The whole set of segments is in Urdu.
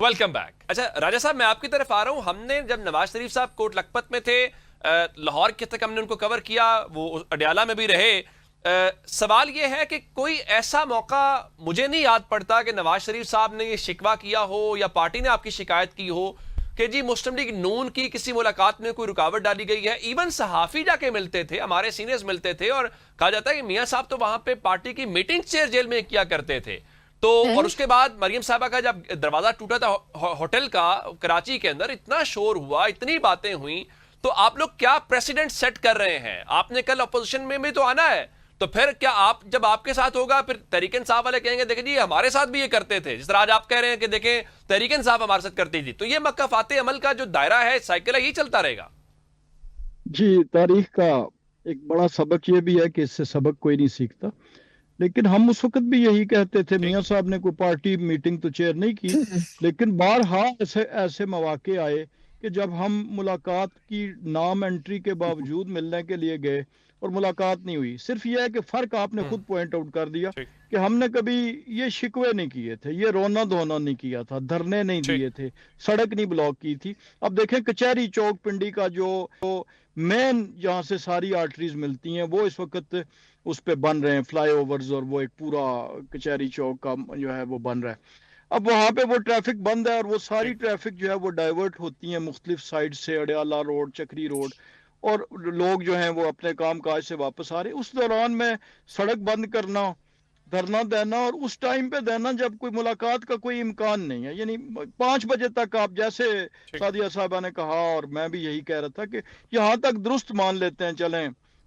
Welcome back. اچھا راجہ صاحب میں آپ کی طرف آ رہا ہوں. ہم نے جب نواز شریف صاحب کوٹ لکھپت میں تھے, لاہور کے تک ہم نے ان کو کور کیا, وہ اڈیالہ میں بھی رہے. سوال یہ ہے کہ کوئی ایسا موقع مجھے نہیں یاد پڑتا کہ نواز شریف صاحب نے یہ شکوہ کیا ہو یا پارٹی نے آپ کی شکایت کی ہو کہ جی مسلم لیگ نون کی کسی ملاقات میں کوئی رکاوٹ ڈالی گئی ہے. ایون صحافی جا کے ملتے تھے, ہمارے سینئرز ملتے تھے, اور کہا جاتا ہے کہ میاں صاحب تو وہاں پہ پارٹی کی میٹنگ چیئر جیل میں کیا کرتے تھے. تو اور اس کے بعد مریم صاحبہ کا جب دروازہ ٹوٹا تھا ہوٹل کا کراچی کے اندر, اتنا شور ہوا, اتنی باتیں ہوئیں. تو آپ لوگ کیا پریسیڈنٹ سیٹ کر رہے ہیں؟ آپ نے کل اپوزیشن میں بھی تو آنا ہے, تو پھر کیا آپ جب آپ کے ساتھ ہوگا پھر تحریک انصاف والے کہیں گے دیکھیں جی ہمارے ساتھ بھی یہ کرتے تھے, جس طرح آج آپ کہہ رہے ہیں کہ دیکھیں تحریک انصاف ہمارے ساتھ کرتی تھی. تو یہ مکافات عمل کا جو دائرہ ہے, سائیکل ہے, یہ چلتا رہے گا. جی, تاریخ کا ایک بڑا سبق یہ بھی ہے کہ اس سے سبق کوئی نہیں سیکھتا. لیکن ہم اس وقت بھی یہی کہتے تھے, میاں صاحب نے کوئی پارٹی میٹنگ تو چیئر نہیں کی, لیکن بارہا ایسے مواقع آئے کہ جب ہم ملاقات کی نام انٹری کے باوجود ملنے کے لیے گئے اور ملاقات نہیں ہوئی. صرف یہ ہے کہ فرق آپ نے خود پوائنٹ آؤٹ کر دیا کہ ہم نے کبھی یہ شکوے نہیں کیے تھے, یہ رونا دھونا نہیں کیا تھا, دھرنے نہیں دیے تھے, سڑک نہیں بلاک کی تھی. اب دیکھیں کچہری چوک پنڈی کا جو مین جہاں سے ساری آرٹریز ملتی ہیں وہ اس وقت اس پہ بن رہے ہیں فلائی اوورز, اور وہ ایک پورا کچہری چوک کا جو ہے وہ بن رہا ہے. اب وہاں پہ وہ ٹریفک بند ہے اور وہ ساری ٹریفک جو ہے وہ ڈائیورٹ ہوتی ہیں مختلف سائڈ سے, اڈیالہ روڈ, چکری روڈ, اور لوگ جو ہیں وہ اپنے کام کاج سے واپس آ رہے. اس دوران میں سڑک بند کرنا, دھرنا دینا, اور اس ٹائم پہ دینا جب کوئی ملاقات کا کوئی امکان نہیں ہے. یعنی 5 بجے تک آپ جیسے سعدیہ صاحبہ نے کہا, اور میں بھی یہی کہہ رہا تھا کہ یہاں تک درست مان لیتے ہیں چلیں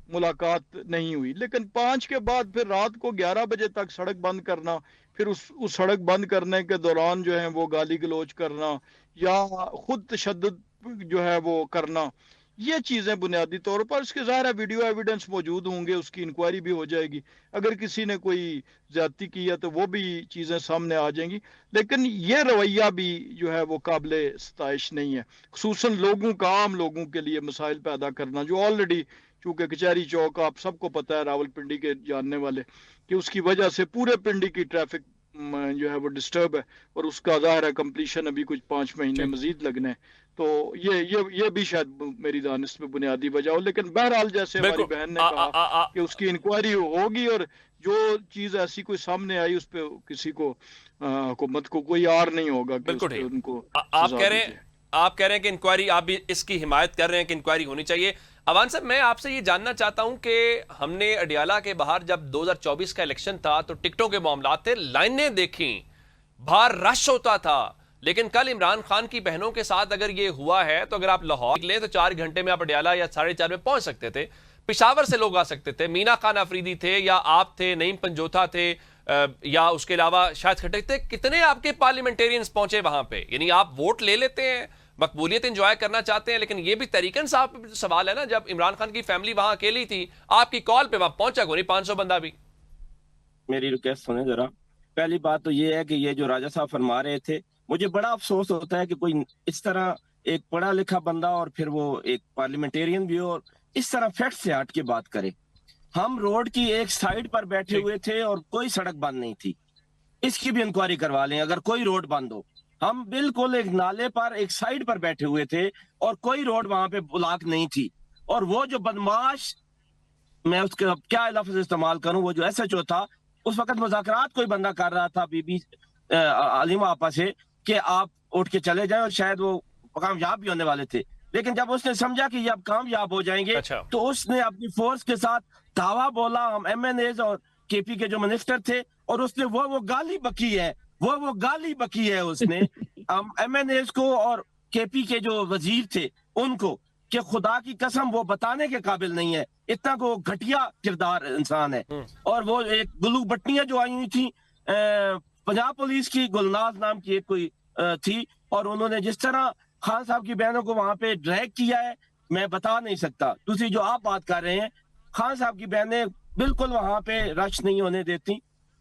ملاقات نہیں ہوئی, لیکن 5 کے بعد پھر رات کو 11 بجے تک سڑک بند کرنا, پھر اس سڑک بند کرنے کے دوران جو ہے وہ گالی گلوچ کرنا یا خود تشدد جو ہے وہ کرنا, یہ چیزیں بنیادی طور پر, اس کے ظاہر ہے ویڈیو ایویڈنس موجود ہوں گے, اس کی انکوائری بھی ہو جائے گی, اگر کسی نے کوئی زیادتی کی ہے تو وہ بھی چیزیں سامنے آ جائیں گی. لیکن یہ رویہ بھی جو ہے وہ قابل ستائش نہیں ہے, خصوصاً لوگوں کا, عام لوگوں کے لیے مسائل پیدا کرنا, جو آلریڈی چونکہ کچہری چوک آپ سب کو پتہ ہے, راول پنڈی کے جاننے والے, کہ اس کی وجہ سے پورے پنڈی کی ٹریفک جو ہے وہ ڈسٹرب ہے, اور اس کا ظاہر ہے کمپلیشن ابھی کچھ 5 مہینے مزید لگنے. تو یہ بھی شاید میری دانست میں بنیادی وجہ ہو. لیکن بہرحال جیسے ہماری بہن نے کہا کہ اس کی انکوائری ہوگی, اور جو چیز ایسی کوئی سامنے آئی اس پہ کسی کو حکومت کو کوئی آر نہیں ہوگا کہ اس پہ ان کو سزا دی جائے. آپ کہہ رہے ہیں کہ انکوائری, آپ بھی اس کی حمایت کر رہے ہیں کہ انکوائری ہونی چاہیے. اوان صاحب میں آپ سے یہ جاننا چاہتا ہوں کہ ہم نے اڈیالہ کے باہر جب 2024 کا الیکشن تھا تو ٹکٹوں کے معاملات تھے, لائنیں دیکھیں, باہر رش ہوتا تھا. لیکن کل عمران خان کی بہنوں کے ساتھ اگر یہ ہوا ہے تو اگر آپ لاہور لیں تو 4 گھنٹے میں آپ اڈیالہ یا 4:30 میں پہنچ سکتے تھے. پشاور سے لوگ آ سکتے تھے, مینا خان آفریدی تھے یا آپ تھے, نعیم پنجوتھا تھے, یا اس کے علاوہ شاید کھٹک تھے. کتنے آپ کے پارلیمنٹیرینز پہنچے وہاں پہ؟ یعنی آپ ووٹ لے لیتے ہیں, مقبولیت انجوائے کرنا چاہتے ہیں, لیکن یہ بھی تحریک انصاف پہ سوال ہے نا, جب عمران خان کی فیملی وہاں اکیلی تھی, آپ کی کال پہ وہاں پہنچا کو نہیں 500 بندہ بھی. میری ریکویسٹ سنیں ذرا. پہلی بات تو یہ ہے کہ یہ جو راجہ صاحب فرما رہے تھے, مجھے بڑا افسوس ہوتا ہے کہ کوئی اس طرح ایک پڑھا لکھا بندہ اور پھر وہ ایک پارلیمنٹیرین بھی ہو اور اس طرح فیکٹ سے ہٹ کے بات کرے. ہم روڈ کی ایک سائیڈ پر بیٹھے ہوئے تھے اور کوئی سڑک بند نہیں تھی, اس کی بھی انکوائری کروا لیں اگر کوئی روڈ بند ہو. ہم بالکل ایک نالے پر ایک سائیڈ پر بیٹھے ہوئے تھے اور کوئی روڈ وہاں پہ بلاک نہیں تھی. اور وہ جو بدماش, میں اس کا کیا لفظ استعمال کروں, وہ جو ایس ایچ او تھا, اس وقت مذاکرات کوئی بندہ کر رہا تھا بی بی علیمہ آپا سے کہ آپ اٹھ کے چلے جائیں, اور شاید وہ کامیاب بھی ہونے والے تھے. لیکن جب اس نے سمجھا کہ یہ اب کامیاب ہو جائیں گے تو اس نے اپنی فورس کے ساتھ دعویٰ بولا. ہم ایم این ایز اور کے پی کے جو منسٹر تھے, اور اس نے وہ گالی بکی ہے, وہ گالی بکی ہے اس نے ایم این ایز کو اور کے پی کے جو وزیر تھے ان کو, کہ خدا کی قسم وہ بتانے کے قابل نہیں ہے, اتنا کو گھٹیا کردار انسان ہے. اور وہ ایک گلو بٹیاں جو آئی ہوئی تھی پنجاب پولیس کی, گلناز نام کی ایک کوئی تھی, اور انہوں نے جس طرح خان صاحب کی بہنوں کو وہاں پہ ڈریگ کیا ہے میں بتا نہیں سکتا. دوسری جو آپ بات کر رہے ہیں, خان صاحب کی بہنیں بالکل وہاں پہ رش نہیں ہونے دیتی.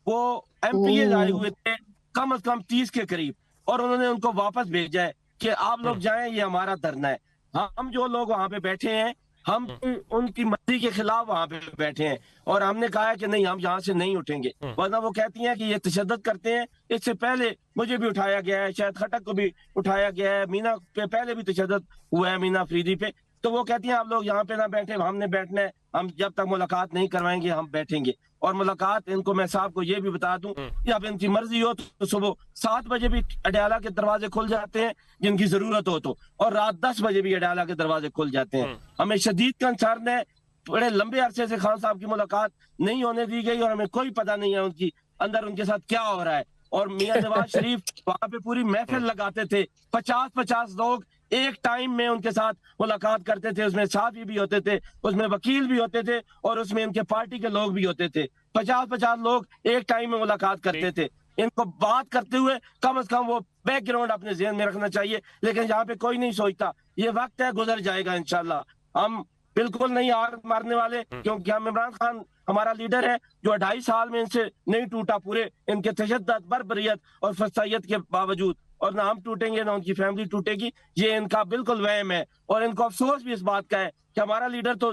وہ ایم پی ایز آئے ہوئے تھے کم از کم 30 کے قریب, اور انہوں نے ان کو واپس بھیجا ہے کہ آپ لوگ جائیں, یہ ہمارا دھرنا ہے. ہم جو لوگ وہاں پہ بیٹھے ہیں ہم ان کی مرضی کے خلاف وہاں پہ بیٹھے ہیں اور ہم نے کہا ہے کہ نہیں ہم یہاں سے نہیں اٹھیں گے، ورنہ وہ کہتی ہیں کہ یہ تشدد کرتے ہیں. اس سے پہلے مجھے بھی اٹھایا گیا ہے، شاید خٹک کو بھی اٹھایا گیا ہے، مینا پہ پہلے بھی تشدد ہوا ہے، مینا فریدی پہ. تو وہ کہتی ہیں آپ لوگ یہاں پہ نہ بیٹھے، ہم نے بیٹھنا ہے، ہم جب تک ملاقات نہیں کروائیں گے ہم بیٹھیں گے. اور ملاقات ان کو میں صاحب کو یہ بھی بتا دوں کہ اب ان کی مرضی ہو تو صبح 7 بجے بھی اڈیالہ کے دروازے کھل جاتے ہیں جن کی ضرورت ہو تو، اور رات 10 بجے بھی اڈیالہ کے دروازے کھل جاتے ہیں. ہمیں شدید کنسرن ہے، بڑے لمبے عرصے سے خان صاحب کی ملاقات نہیں ہونے دی گئی اور ہمیں کوئی پتہ نہیں ہے ان کی اندر ان کے ساتھ کیا ہو رہا ہے. اور میاں نواز شریف وہاں پہ پوری محفل لگاتے تھے، 50 لوگ ایک ٹائم میں ان کے ساتھ ملاقات کرتے تھے، اس میں صحافی بھی ہوتے تھے، اس میں وکیل بھی ہوتے تھے اور اس میں ان کے پارٹی کے لوگ بھی ہوتے تھے. 50 لوگ ایک ٹائم میں ملاقات کرتے تھے. ان کو بات کرتے ہوئے کم از کم وہ بیک گراؤنڈ اپنے ذہن میں رکھنا چاہیے، لیکن یہاں پہ کوئی نہیں سوچتا. یہ وقت ہے، گزر جائے گا انشاءاللہ. ہم بالکل نہیں ہار مارنے والے، کیونکہ ہم عمران خان ہمارا لیڈر ہے جو 2.5 سال میں ان سے نہیں ٹوٹا، پورے ان کے تشدد، بربریت اور فسائیت کے باوجود. اور نہ ہم ٹوٹیں گے نہ ان کی فیملی ٹوٹے گی. یہ ان کا بالکل وہم ہے اور ان کو افسوس بھی اس بات کا ہے کہ ہمارا لیڈر تو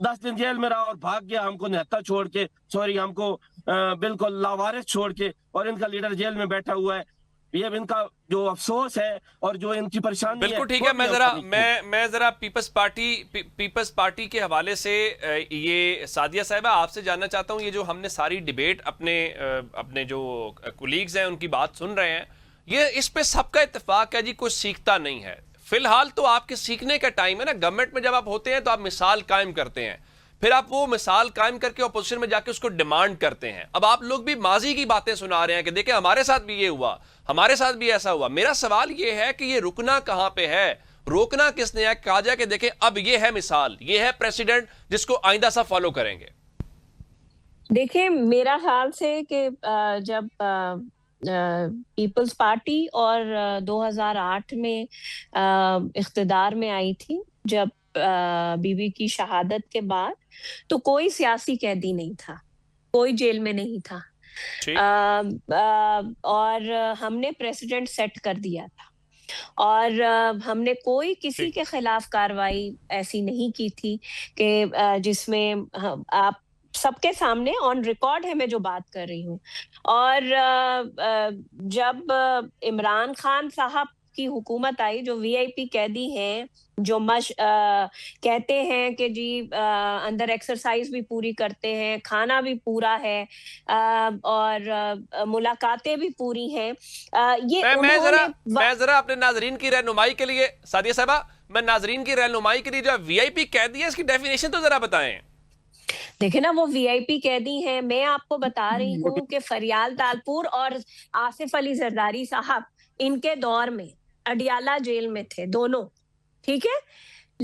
10 دن جیل میں رہا اور بھاگ گیا، ہم کو نہتا چھوڑ کے، ہم کو بالکل لاوارث چھوڑ کے، اور ان کا لیڈر جیل میں بیٹھا ہوا ہے. یہ ان کا جو افسوس ہے اور جو ان کی پریشانی ہے. بالکل ٹھیک ہے. میں ذرا پیپلز پارٹی کے حوالے سے یہ سعدیہ صاحبہ آپ سے جاننا چاہتا ہوں، یہ جو ہم نے ساری ڈیبیٹ اپنے جو کولیگز ہیں ان کی بات سن رہے ہیں، یہ اس پہ سب کا اتفاق ہے جی کوئی سیکھتا نہیں ہے. فی الحال تو آپ کے سیکھنے کا ٹائم ہے نا. گورنمنٹ میں جب آپ ہوتے ہیں تو آپ مثال قائم کرتے ہیں، پھر آپ وہ مثال قائم کر کے اپوزیشن میں جا کے اس کو ڈیمانڈ کرتے ہیں. اب آپ لوگ بھی ماضی کی باتیں سنا رہے ہیں کہ دیکھیں ہمارے ساتھ بھی یہ ہوا، ہمارے ساتھ بھی ایسا ہوا. میرا سوال یہ ہے کہ یہ رکنا کہاں پہ ہے؟ روکنا کس نے ہے؟ کہا جائے کہ دیکھیں اب یہ ہے مثال، یہ ہے پریسیڈنٹ جس کو آئندہ سب فالو کریں گے. دیکھیں میرا خیال سے کہ جب پیپلز پارٹی اور 2008 میں اقتدار میں آئی تھی، جب بی بی کی شہادت کے بعد، تو کوئی سیاسی قیدی نہیں تھا، کوئی جیل میں نہیں تھا، اور ہم نے پریزیڈنٹ سیٹ کر دیا تھا اور ہم نے کوئی کسی کے خلاف کارروائی ایسی نہیں کی تھی کہ جس میں آپ سب کے سامنے آن ریکارڈ ہے میں جو بات کر رہی ہوں. اور جب عمران خان صاحب کی حکومت آئی، جو وی آئی پی قیدی ہیں، جو کہتے ہیں کہ جی اندر ایکسرسائز بھی پوری کرتے ہیں، کھانا بھی پورا ہے اور ملاقاتیں بھی پوری ہیں. میں ذرا اپنے ناظرین کی رہنمائی کے لیے، سعدیہ صاحبہ، میں ناظرین کی رہنمائی کے لیے جو وی آئی پی قیدی ہے اس کی ڈیفینیشن تو ذرا بتائیں. دیکھیں نا، وہ وی آئی پی قیدی ہیں. میں آپ کو بتا رہی ہوں کہ فریال تالپور اور آصف علی زرداری صاحب ان کے دور میں اڈیالہ جیل میں تھے دونوں، ٹھیک ہے،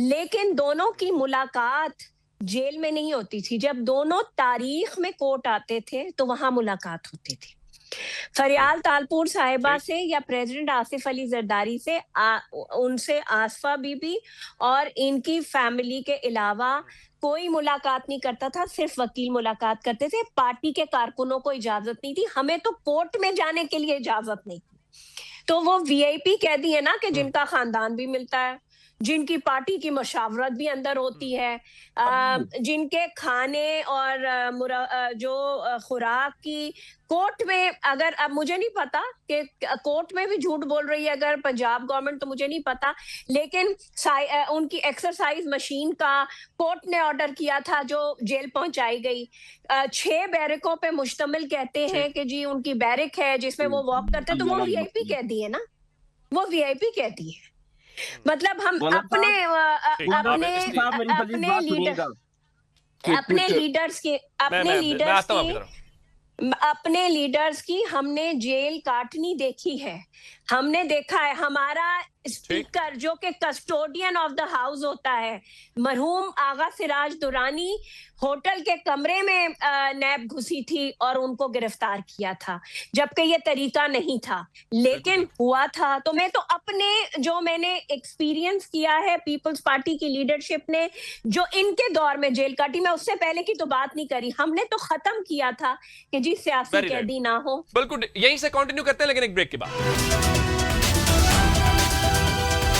لیکن دونوں کی ملاقات جیل میں نہیں ہوتی تھی. جب دونوں تاریخ میں کورٹ آتے تھے تو وہاں ملاقات ہوتی تھی. فریال تالپور صاحبہ سے یا پریزیڈنٹ آصف علی زرداری سے، ان سے آصفہ بی بی اور ان کی فیملی کے علاوہ کوئی ملاقات نہیں کرتا تھا، صرف وکیل ملاقات کرتے تھے. پارٹی کے کارکنوں کو اجازت نہیں تھی، ہمیں تو کورٹ میں جانے کے لیے اجازت نہیں تھی. تو وہ وی آئی پی قیدی ہے نا کہ جن کا خاندان بھی ملتا ہے، جن کی پارٹی کی مشاورت بھی اندر ہوتی ہے، جن کے کھانے اور جو خوراک کی کورٹ میں، اگر اب مجھے نہیں پتا کہ کورٹ میں بھی جھوٹ بول رہی ہے اگر پنجاب گورنمنٹ، تو مجھے نہیں پتا، لیکن ان کی ایکسرسائز مشین کا کورٹ نے آرڈر کیا تھا جو جیل پہنچائی گئی. 6 بیرکوں پہ مشتمل کہتے ہیں کہ جی ان کی بیرک ہے جس میں وہ واک کرتے، تو وہ وی آئی پی کہتی ہے نا، وہ وی آئی پی کہتی ہے. مطلب ہم اپنے لیڈرز کی ہم نے جیل کاٹنی دیکھی ہے. ہم نے دیکھا ہے ہمارا اسپیکر جو کہ کسٹوڈین آف دا ہاؤس ہوتا ہے، مرحوم آغا سراج دورانی، ہوٹل کے کمرے میں نیب گھسی تھی اور ان کو گرفتار کیا تھا، جبکہ یہ طریقہ نہیں تھا، لیکن ہوا تھا. تو میں تو اپنے جو میں نے ایکسپیرینس کیا ہے پیپلز پارٹی کی لیڈرشپ نے جو ان کے دور میں جیل کاٹی، میں اس سے پہلے کی تو بات نہیں کری، ہم نے تو ختم کیا تھا کہ جی سیاسی قیدی نہ ہو. بالکل یہیں سے کنٹینیو کرتے ہیں لیکن ایک بریک کے بعد.